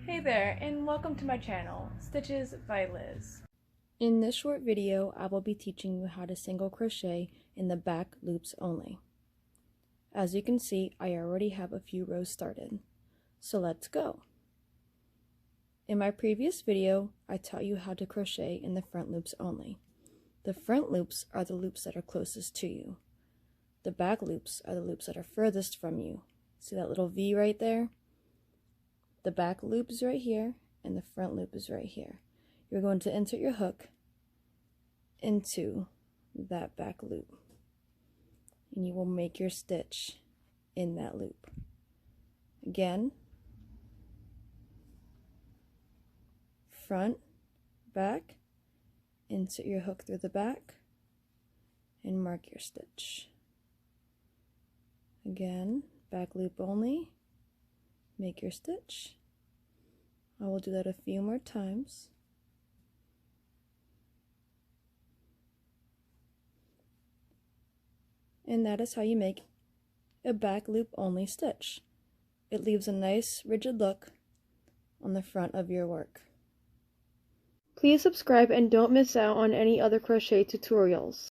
Hey there, and welcome to my channel, Stitches by Liz. In this short video, I will be teaching you how to single crochet in the back loops only. As you can see, I already have a few rows started, so let's go. In my previous video, I taught you how to crochet in the front loops only. The front loops are the loops that are closest to you. The back loops are the loops that are furthest from you. See that little V right there? The back loop is right here, and the front loop is right here. You're going to insert your hook into that back loop, and you will make your stitch in that loop. Again, front, back, insert your hook through the back, and mark your stitch. Again, back loop only, make your stitch. I will do that a few more times. And that is how you make a back loop only stitch. It leaves a nice rigid look on the front of your work. Please subscribe and don't miss out on any other crochet tutorials.